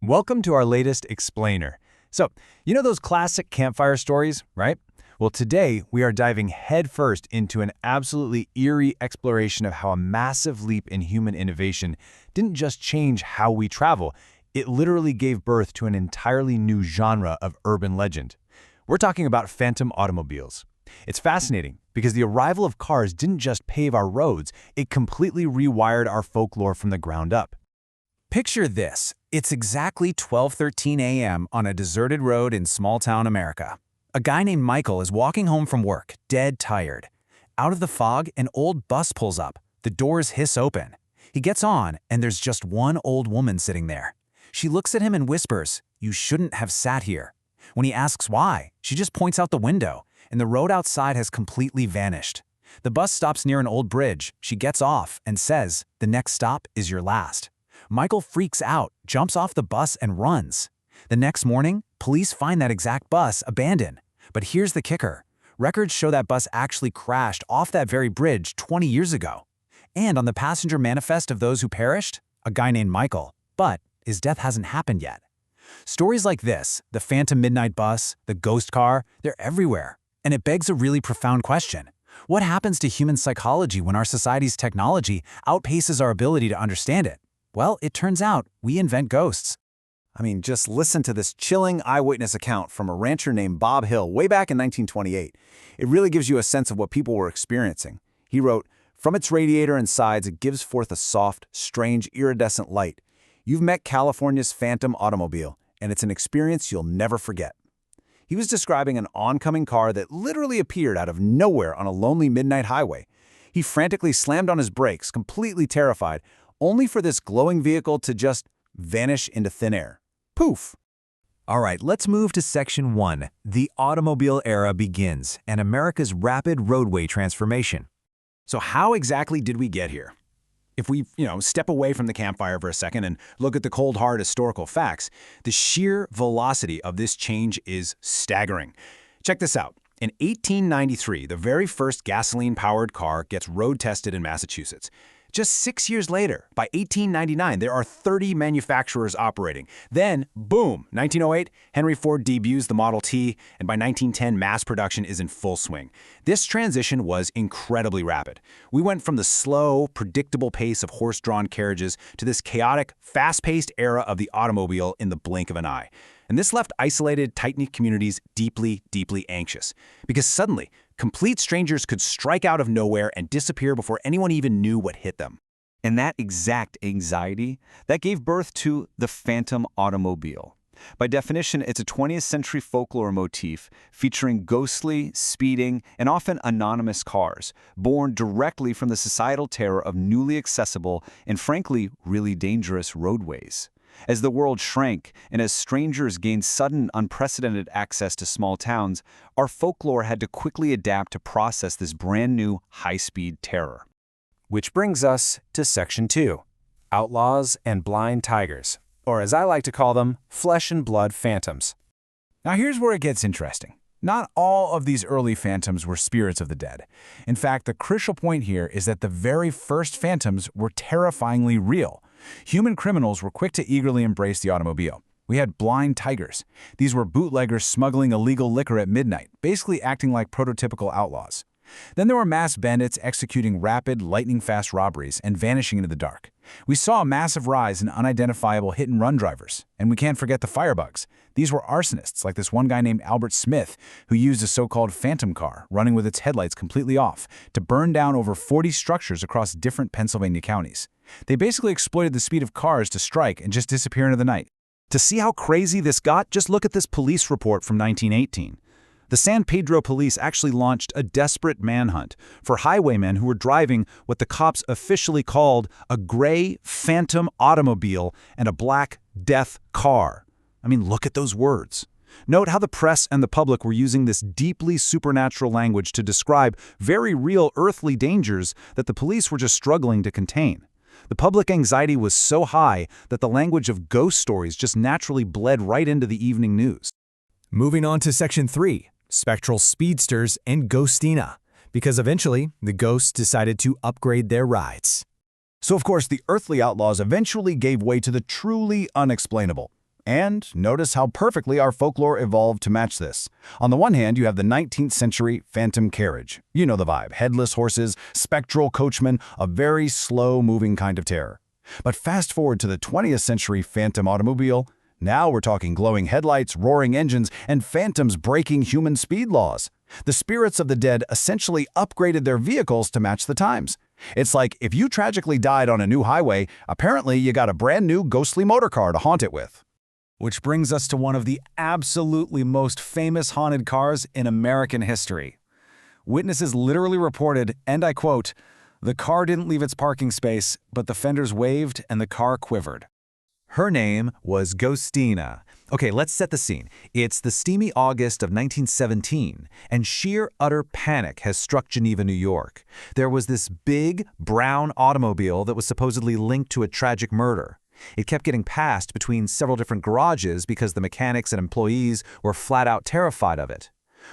Welcome to our latest explainer. So, you know those classic campfire stories, right? Well, today we are diving headfirst into an absolutely eerie exploration of how a massive leap in human innovation didn't just change how we travel, it literally gave birth to an entirely new genre of urban legend. We're talking about phantom automobiles. It's fascinating because the arrival of cars didn't just pave our roads, it completely rewired our folklore from the ground up. Picture this. It's exactly 12:13 a.m. on a deserted road in small-town America. A guy named Michael is walking home from work, dead tired. Out of the fog, an old bus pulls up. The doors hiss open. He gets on, and there's just one old woman sitting there. She looks at him and whispers, "You shouldn't have sat here." When he asks why, she just points out the window, and the road outside has completely vanished. The bus stops near an old bridge. She gets off and says, "The next stop is your last." Michael freaks out, jumps off the bus and runs. The next morning, police find that exact bus abandoned. But here's the kicker. Records show that bus actually crashed off that very bridge 20 years ago. And on the passenger manifest of those who perished, a guy named Michael. But his death hasn't happened yet. Stories like this, the Phantom Midnight Bus, the ghost car, they're everywhere. And it begs a really profound question. What happens to human psychology when our society's technology outpaces our ability to understand it? Well, it turns out we invent ghosts. I mean, just listen to this chilling eyewitness account from a rancher named Bob Hill way back in 1928. It really gives you a sense of what people were experiencing. He wrote, "From its radiator and sides, it gives forth a soft, strange, iridescent light. You've met California's Phantom automobile, and it's an experience you'll never forget." He was describing an oncoming car that literally appeared out of nowhere on a lonely midnight highway. He frantically slammed on his brakes, completely terrified, only for this glowing vehicle to just vanish into thin air. Poof! All right, let's move to Section 1. The automobile era begins, and America's rapid roadway transformation. So how exactly did we get here? If we, step away from the campfire for a second and look at the cold hard historical facts, the sheer velocity of this change is staggering. Check this out. In 1893, the very first gasoline-powered car gets road-tested in Massachusetts. Just 6 years later, by 1899, there are 30 manufacturers operating. Then, boom, 1908, Henry Ford debuts the Model T, and by 1910, mass production is in full swing. This transition was incredibly rapid. We went from the slow, predictable pace of horse-drawn carriages to this chaotic, fast-paced era of the automobile in the blink of an eye. And this left isolated, tight-knit communities deeply, deeply anxious. Because suddenly, complete strangers could strike out of nowhere and disappear before anyone even knew what hit them. And that exact anxiety, that gave birth to the phantom automobile. By definition, it's a 20th century folklore motif featuring ghostly, speeding, and often anonymous cars, born directly from the societal terror of newly accessible and frankly, really dangerous roadways. As the world shrank and as strangers gained sudden, unprecedented access to small towns, our folklore had to quickly adapt to process this brand new, high-speed terror. Which brings us to Section 2, Outlaws and Blind Tigers, or as I like to call them, flesh and blood phantoms. Now here's where it gets interesting. Not all of these early phantoms were spirits of the dead. In fact, the crucial point here is that the very first phantoms were terrifyingly real. Human criminals were quick to eagerly embrace the automobile. We had blind tigers. These were bootleggers smuggling illegal liquor at midnight, basically acting like prototypical outlaws. Then there were mass bandits executing rapid, lightning-fast robberies and vanishing into the dark. We saw a massive rise in unidentifiable hit-and-run drivers. And we can't forget the firebugs. These were arsonists, like this one guy named Albert Smith, who used a so-called phantom car, running with its headlights completely off, to burn down over 40 structures across different Pennsylvania counties. They basically exploited the speed of cars to strike and just disappear into the night. To see how crazy this got, just look at this police report from 1918. The San Pedro police actually launched a desperate manhunt for highwaymen who were driving what the cops officially called a gray phantom automobile and a black death car. I mean, look at those words. Note how the press and the public were using this deeply supernatural language to describe very real earthly dangers that the police were just struggling to contain. The public anxiety was so high that the language of ghost stories just naturally bled right into the evening news. Moving on to Section 3, Spectral Speedsters and Ghostina, because eventually the ghosts decided to upgrade their rides. So of course, the earthly outlaws eventually gave way to the truly unexplainable. And notice how perfectly our folklore evolved to match this. On the one hand, you have the 19th century phantom carriage. You know the vibe: headless horses, spectral coachmen, a very slow-moving kind of terror. But fast forward to the 20th century phantom automobile. Now we're talking glowing headlights, roaring engines, and phantoms breaking human speed laws. The spirits of the dead essentially upgraded their vehicles to match the times. It's like if you tragically died on a new highway, apparently you got a brand new ghostly motorcar to haunt it with. Which brings us to one of the absolutely most famous haunted cars in American history. Witnesses literally reported, and I quote, "The car didn't leave its parking space, but the fenders waved and the car quivered." Her name was Ghostina. Okay, let's set the scene. It's the steamy August of 1917, and sheer utter panic has struck Geneva, New York. There was this big, brown automobile that was supposedly linked to a tragic murder. It kept getting passed between several different garages because the mechanics and employees were flat out terrified of it.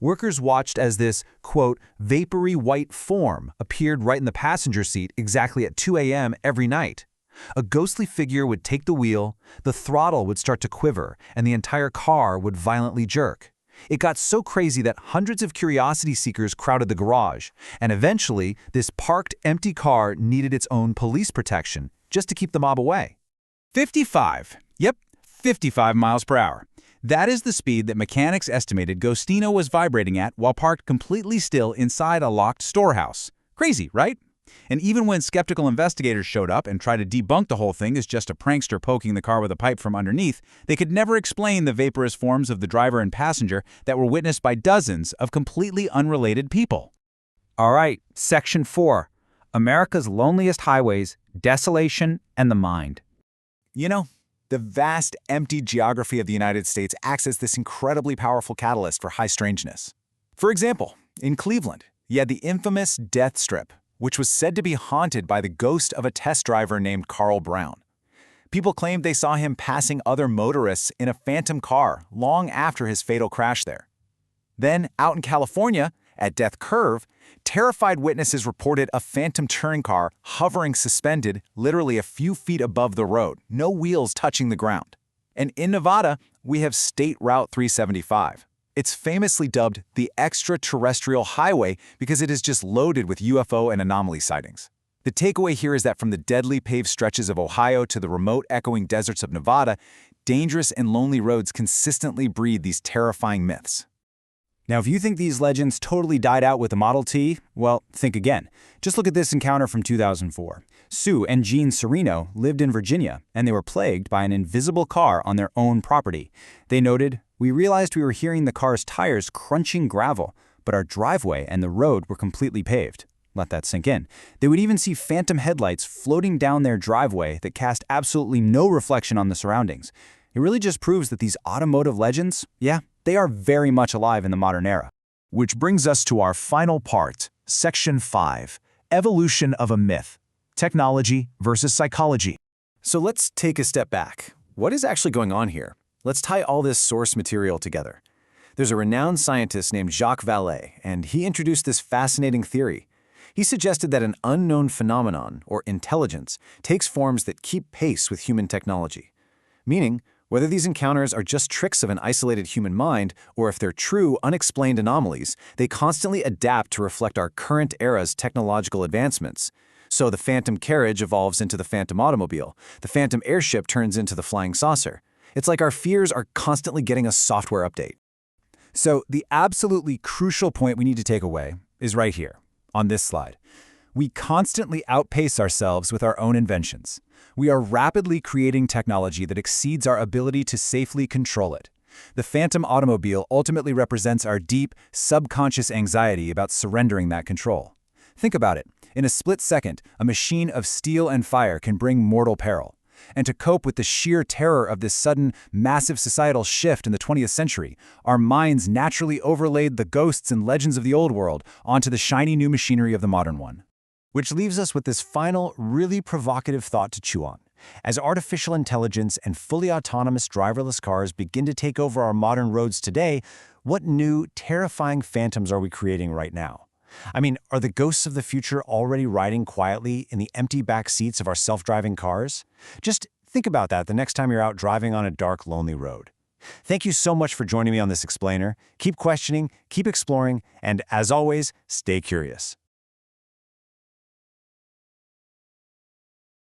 Workers watched as this, quote, vapory white form appeared right in the passenger seat exactly at 2 a.m. every night. A ghostly figure would take the wheel, the throttle would start to quiver, and the entire car would violently jerk. It got so crazy that hundreds of curiosity seekers crowded the garage, and eventually this parked empty car needed its own police protection just to keep the mob away. 55. Yep, 55 miles per hour. That is the speed that mechanics estimated Ghostina was vibrating at while parked completely still inside a locked storehouse. Crazy, right? And even when skeptical investigators showed up and tried to debunk the whole thing as just a prankster poking the car with a pipe from underneath, they could never explain the vaporous forms of the driver and passenger that were witnessed by dozens of completely unrelated people. All right, Section 4. America's loneliest highways, desolation, and the mind. You know, the vast, empty geography of the United States acts as this incredibly powerful catalyst for high strangeness. For example, in Cleveland, you had the infamous Death Strip, which was said to be haunted by the ghost of a test driver named Carl Brown. People claimed they saw him passing other motorists in a phantom car long after his fatal crash there. Then, out in California, at Death Curve, terrified witnesses reported a phantom touring car hovering suspended literally a few feet above the road, no wheels touching the ground. And in Nevada, we have State Route 375. It's famously dubbed the extraterrestrial highway because it is just loaded with UFO and anomaly sightings. The takeaway here is that from the deadly paved stretches of Ohio to the remote echoing deserts of Nevada, dangerous and lonely roads consistently breed these terrifying myths. Now, if you think these legends totally died out with the Model T, well, think again. Just look at this encounter from 2004. Sue and Gene Serino lived in Virginia, and they were plagued by an invisible car on their own property. They noted, "We realized we were hearing the car's tires crunching gravel, but our driveway and the road were completely paved." Let that sink in. They would even see phantom headlights floating down their driveway that cast absolutely no reflection on the surroundings. It really just proves that these automotive legends, yeah, they are very much alive in the modern era. Which brings us to our final part, Section 5, Evolution of a Myth, Technology versus Psychology. So let's take a step back. What is actually going on here? Let's tie all this source material together. There's a renowned scientist named Jacques Vallée, and he introduced this fascinating theory. He suggested that an unknown phenomenon, or intelligence, takes forms that keep pace with human technology. Meaning, whether these encounters are just tricks of an isolated human mind, or if they're true, unexplained anomalies, they constantly adapt to reflect our current era's technological advancements. So the phantom carriage evolves into the phantom automobile. The phantom airship turns into the flying saucer. It's like our fears are constantly getting a software update. So the absolutely crucial point we need to take away is right here, on this slide. We constantly outpace ourselves with our own inventions. We are rapidly creating technology that exceeds our ability to safely control it. The phantom automobile ultimately represents our deep, subconscious anxiety about surrendering that control. Think about it. In a split second, a machine of steel and fire can bring mortal peril. And to cope with the sheer terror of this sudden, massive societal shift in the 20th century, our minds naturally overlaid the ghosts and legends of the old world onto the shiny new machinery of the modern one. Which leaves us with this final, really provocative thought to chew on. As artificial intelligence and fully autonomous driverless cars begin to take over our modern roads today, what new, terrifying phantoms are we creating right now? I mean, are the ghosts of the future already riding quietly in the empty back seats of our self-driving cars? Just think about that the next time you're out driving on a dark, lonely road. Thank you so much for joining me on this explainer. Keep questioning, keep exploring, and as always, stay curious.